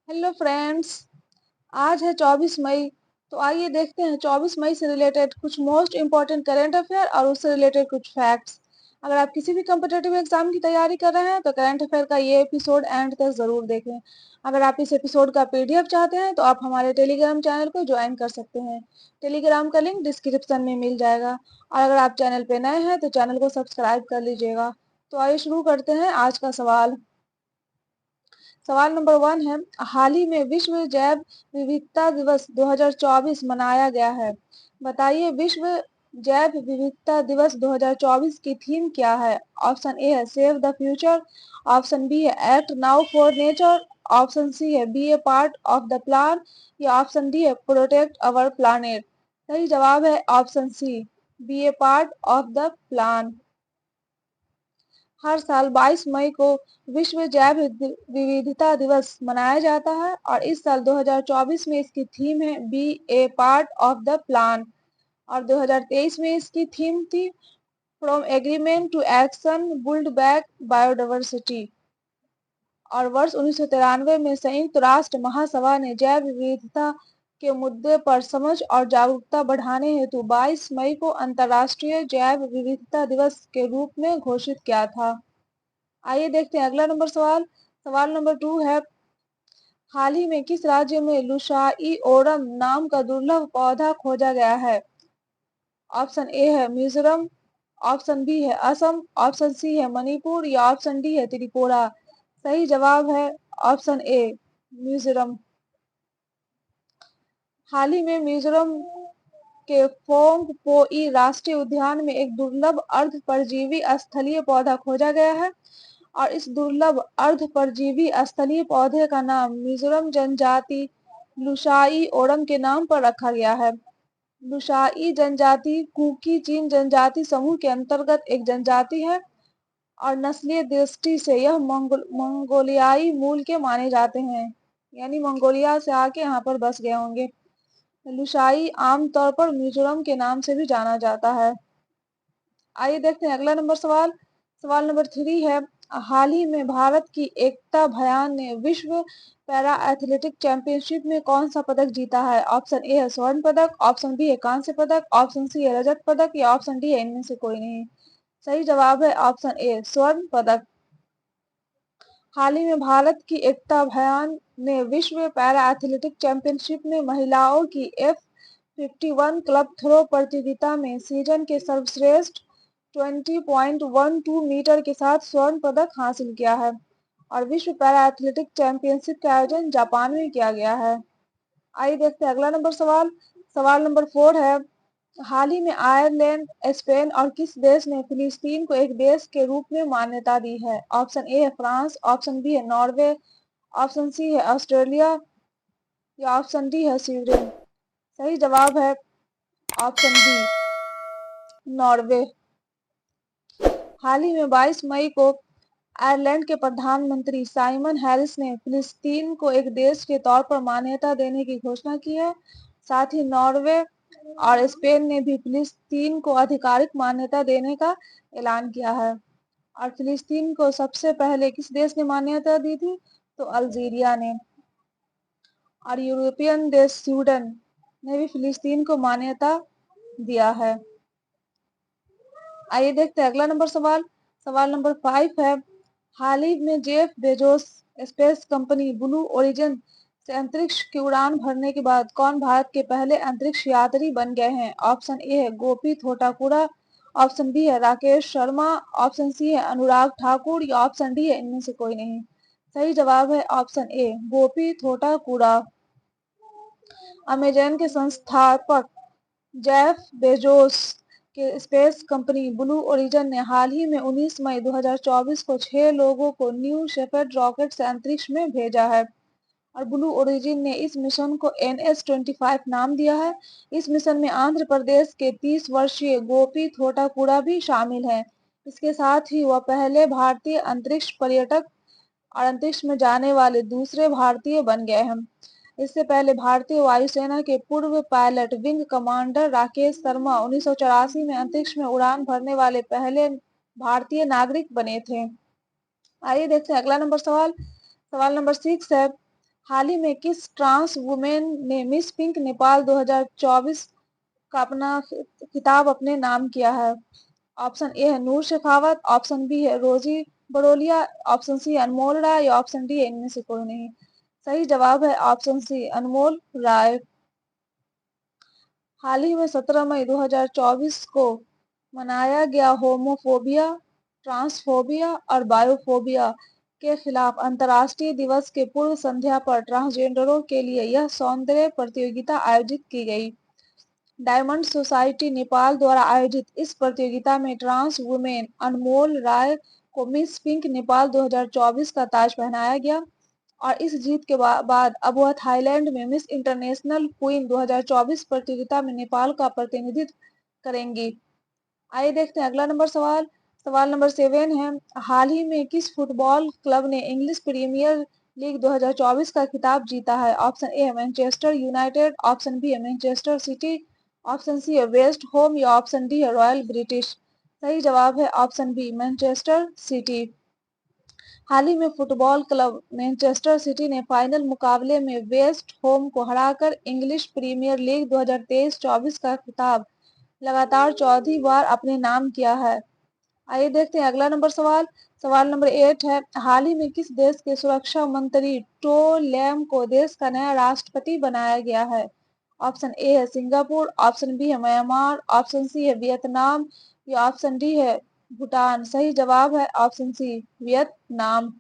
Hello friends. आज है 24 मई। तो आइए देखते हैं 24 मई से रिलेटेड कुछ मोस्ट इम्पॉर्टेंट करंट अफेयर और उससे रिलेटेड कुछ फैक्ट्स। अगर आप किसी भी कम्पिटेटिव एग्जाम की तैयारी कर रहे हैं तो करंट अफेयर का ये एपिसोड एंड तक ज़रूर देखें। अगर आप इस एपिसोड का पीडीएफ चाहते हैं तो आप हमारे टेलीग्राम चैनल को ज्वाइन कर सकते हैं। टेलीग्राम का लिंक डिस्क्रिप्शन में मिल जाएगा। और अगर आप चैनल पे नए हैं तो चैनल को सब्सक्राइब कर लीजिएगा। तो आइए शुरू करते हैं आज का सवाल। सवाल नंबर 1 है, हाल ही में विश्व जैव विविधता दिवस 2024 मनाया गया है। बताइए विश्व जैव विविधता दिवस 2024 की थीम क्या है। ऑप्शन ए है save the future, option B है act now for nature, option C है be a part of the plan या ऑप्शन डी है प्रोटेक्ट अवर प्लानेट। सही जवाब है option C, be a part of the plan. हर साल 22 मई को विश्व जैव विविधता दिवस मनाया जाता है और इस साल 2024 में इसकी थीम है be a part of the plan. और 2023 में इसकी थीम थी from agreement to action build back biodiversity. और वर्ष 1993 में संयुक्त राष्ट्र महासभा ने जैव विविधता के मुद्दे पर समझ और जागरूकता बढ़ाने हेतु 22 मई को अंतर्राष्ट्रीय जैव विविधता दिवस के रूप में घोषित किया था। आइए देखते हैं अगला नंबर सवाल। सवाल नंबर 2 है, हाल ही में किस राज्य में लुशाई ओरम नाम का दुर्लभ पौधा खोजा गया है। ऑप्शन ए है मिजोरम, ऑप्शन बी है असम, ऑप्शन सी है मणिपुर या ऑप्शन डी है त्रिपुरा। सही जवाब है ऑप्शन ए, मिजोरम। हाल ही में मिजोरम के फोंग पोई राष्ट्रीय उद्यान में एक दुर्लभ अर्ध परजीवी स्थलीय पौधा खोजा गया है और इस दुर्लभ अर्ध परजीवी स्थलीय पौधे का नाम मिजोरम जनजाति लुशाई ओरम के नाम पर रखा गया है। लुशाई जनजाति कुकी चीन जनजाति समूह के अंतर्गत एक जनजाति है और नस्लीय दृष्टि से यह मंगोलियाई मूल के माने जाते हैं, यानी मंगोलिया से आके यहाँ पर बस गए होंगे। लुशाई आमतौर पर मिजोरम के नाम से भी जाना जाता है। आइए देखते हैं अगला नंबर सवाल। सवाल नंबर 3 है, हाल ही में भारत की एकता भयान ने विश्व पैरा एथलेटिक चैंपियनशिप में कौन सा पदक जीता है। ऑप्शन ए है स्वर्ण पदक, ऑप्शन बी है कांस्य पदक, ऑप्शन सी है रजत पदक या ऑप्शन डी है इनमें से कोई नहीं। सही जवाब है ऑप्शन ए, स्वर्ण पदक। हाल ही में भारत की एकता भयान ने विश्व पैरा एथलेटिक चैंपियनशिप में महिलाओं की F51 क्लब थ्रो प्रतियोगिता में सीजन के सर्वश्रेष्ठ 20.12 मीटर के साथ स्वर्ण पदक हासिल किया है और विश्व पैरा एथलेटिक चैंपियनशिप का आयोजन जापान में किया गया है। आइए देखते हैं अगला नंबर सवाल। सवाल नंबर 4 है, हाल ही में आयरलैंड, स्पेन और किस देश ने फिलिस्तीन को एक देश के रूप में मान्यता दी है। ऑप्शन ए है फ्रांस, ऑप्शन बी है नॉर्वे, ऑप्शन सी है ऑस्ट्रेलिया या ऑप्शन डी है स्वीडन। सही जवाब है ऑप्शन बी, नॉर्वे। हाल ही में 22 मई को आयरलैंड के प्रधानमंत्री साइमन हैरिस ने फिलिस्तीन को एक देश के तौर पर मान्यता देने की घोषणा की है। साथ ही नॉर्वे और स्पेन ने भी फिलिस्तीन को आधिकारिक मान्यता देने का ऐलान किया है। और फिलिस्तीन को सबसे पहले किस देश ने मान्यता दी थी, तो अल्जीरिया ने। और यूरोपियन देश स्वीडन ने भी फिलिस्तीन को मान्यता दिया है। आइए देखते हैं अगला नंबर सवाल। सवाल नंबर 5 है, हाल ही में Jeff Bezos space company blue origin से अंतरिक्ष की उड़ान भरने के बाद कौन भारत के पहले अंतरिक्ष यात्री बन गए हैं। ऑप्शन ए है गोपी थोटाकुड़ा, ऑप्शन बी है राकेश शर्मा, ऑप्शन सी है अनुराग ठाकुर या ऑप्शन डी है इनमें से कोई नहीं। सही जवाब है ऑप्शन ए, गोपी थोटाकुड़ा। अमेजन के संस्थापक जेफ बेजोस के स्पेस कंपनी ब्लू ओरिजिन ने हाल ही में 19 मई 2024 को 6 लोगों को न्यू शेपर्ड रॉकेट से अंतरिक्ष में भेजा है और ब्लू ओरिजिन ने इस मिशन को NS-25 नाम दिया है। इस मिशन में आंध्र प्रदेश के 30 वर्षीय गोपी थोटाकुड़ा भी शामिल हैं। इसके साथ ही वह पहले भारतीय अंतरिक्ष पर्यटक और अंतरिक्ष में जाने वाले दूसरे भारतीय बन गए हैं। इससे पहले भारतीय वायुसेना के पूर्व pilot wing commander Rakesh Sharma 1984 में अंतरिक्ष में उड़ान भरने वाले पहले भारतीय नागरिक बने थे। आइए देखते हैं अगला नंबर सवाल। सवाल नंबर 6 है, हाल ही में किस ट्रांस वुमेन ने मिस पिंक नेपाल 2024 का अपना खिताब अपने नाम किया है? ऑप्शन ए है नूर शेखावत, ऑप्शन बी है रोजी बड़ोलिया, ऑप्शन सी अनमोल राय या ऑप्शन डी है इनमें से कोई नहीं। सही जवाब है ऑप्शन सी अनमोल राय। हाल ही में 17 मई 2024 को मनाया गया होमोफोबिया, ट्रांसफोबिया और बायोफोबिया के खिलाफ अंतर्राष्ट्रीय दिवस के पूर्व संध्या पर ट्रांसजेंडरों के लिए यह सौंदर्य प्रतियोगिता आयोजित की गई। डायमंड सोसाइटी नेपाल द्वारा आयोजित इस प्रतियोगिता में ट्रांस वुमेन अनमोल राय को मिस पिंक नेपाल 2024 का ताज पहनाया गया और इस जीत के बाद अब वह थाईलैंड में मिस इंटरनेशनल क्वीन 2024 प्रतियोगिता में नेपाल का प्रतिनिधित्व करेंगी। आइए देखते हैं अगला नंबर सवाल। सवाल नंबर 7 है, हाल ही में किस फुटबॉल क्लब ने इंग्लिश प्रीमियर लीग 2024 का खिताब जीता है? ऑप्शन ए है मैनचेस्टर यूनाइटेड, ऑप्शन बी है मैनचेस्टर सिटी, ऑप्शन सी है वेस्ट होम या ऑप्शन डी है रॉयल ब्रिटिश। सही जवाब है ऑप्शन बी मैनचेस्टर सिटी। हाल ही में फुटबॉल क्लब मैनचेस्टर सिटी ने फाइनल मुकाबले में वेस्ट होम को हराकर इंग्लिश प्रीमियर लीग 2023-24 का खिताब लगातार चौथी बार अपने नाम किया है। आइए देखते हैं अगला नंबर सवाल। सवाल नंबर 8 है, हाल ही में किस देश के सुरक्षा मंत्री टो लैम को देश का नया राष्ट्रपति बनाया गया है? ऑप्शन ए है सिंगापुर, ऑप्शन बी है म्यांमार, ऑप्शन सी है वियतनाम या ऑप्शन डी है भूटान। सही जवाब है ऑप्शन सी वियतनाम।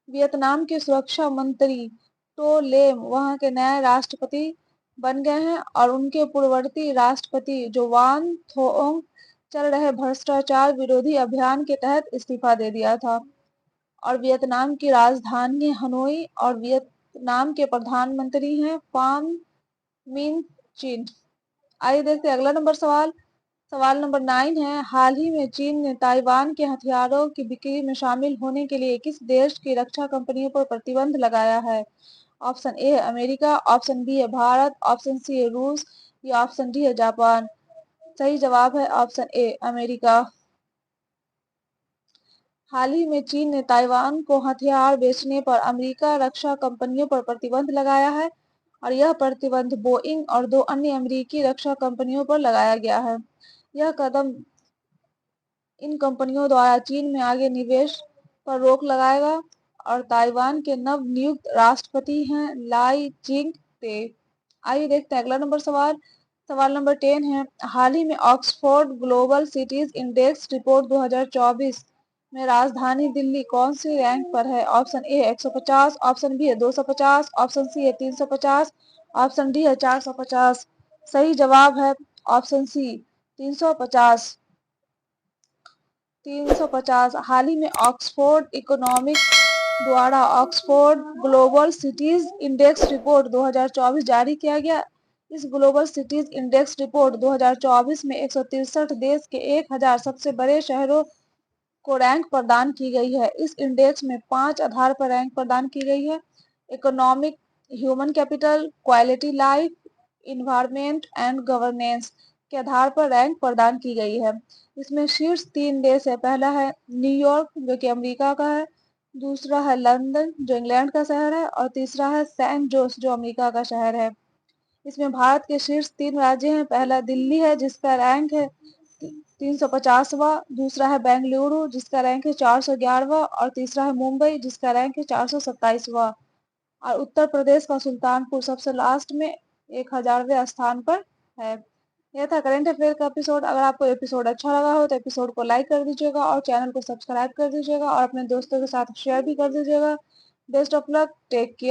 वियतनाम के सुरक्षा मंत्री टो लेम वहां के नए राष्ट्रपति बन गए हैं और उनके पूर्ववर्ती राष्ट्रपति जो वान थोंग चल रहे भ्रष्टाचार विरोधी अभियान के तहत इस्तीफा दे दिया था। और वियतनाम की राजधानी हनोई और वियतनाम के प्रधानमंत्री हैं फाम मिन चिन। आइए देखते हैं अगला नंबर सवाल। सवाल नंबर 9 है, हाल ही में चीन ने ताइवान के हथियारों की बिक्री में शामिल होने के लिए किस देश की रक्षा कंपनियों पर प्रतिबंध लगाया है? ऑप्शन ए है अमेरिका, ऑप्शन बी है भारत, ऑप्शन सी है रूस या ऑप्शन डी है जापान। सही जवाब है ऑप्शन ए अमेरिका। हाल ही में चीन ने ताइवान को हथियार बेचने पर अमेरिका रक्षा कंपनियों पर प्रतिबंध लगाया है और यह प्रतिबंध बोइंग और 2 अन्य अमेरिकी रक्षा कंपनियों पर लगाया गया है। यह कदम इन कंपनियों द्वारा चीन में आगे निवेश पर रोक लगाएगा और ताइवान के नव नियुक्त राष्ट्रपति हैं लाई चिंग ते। आइए देखते हैं अगला नंबर सवाल। सवाल नंबर 10 है, हाल ही में Oxford global cities index report 2024 में राजधानी दिल्ली कौन सी रैंक पर है? ऑप्शन ए है 150, ऑप्शन बी है 250, ऑप्शन सी है 350, ऑप्शन डी है 450। सही जवाब है ऑप्शन सी 350। 350। हाल ही में ऑक्सफोर्ड इकोनॉमिक द्वारा Oxford global cities index report 2024 जारी किया गया। इस ग्लोबल सिटीज इंडेक्स रिपोर्ट 2024 में 163 देश के 1000 सबसे बड़े शहरों को रैंक प्रदान की गई है। इस इंडेक्स में 5 आधार पर रैंक प्रदान की गई है: economic, human capital, quality life, environment and governance के आधार पर रैंक प्रदान की गई है। इसमें शीर्ष 3 देश है। पहला है न्यूयॉर्क जो कि अमेरिका का है, दूसरा है लंदन जो इंग्लैंड का शहर है और तीसरा है सैन जोस जो अमेरिका का शहर है। इसमें भारत के शीर्ष 3 राज्य हैं। पहला दिल्ली है जिसका रैंक है 350वां, दूसरा है बेंगलुरु जिसका रैंक है 411वां और तीसरा है मुंबई जिसका रैंक है 427वां। और उत्तर प्रदेश का सुल्तानपुर सबसे लास्ट में 1000वें स्थान पर है। यह था करंट अफेयर का एपिसोड। अगर आपको एपिसोड अच्छा लगा हो तो एपिसोड को लाइक कर दीजिएगा और चैनल को सब्सक्राइब कर दीजिएगा और अपने दोस्तों के साथ शेयर भी कर दीजिएगा। Best of luck, take care.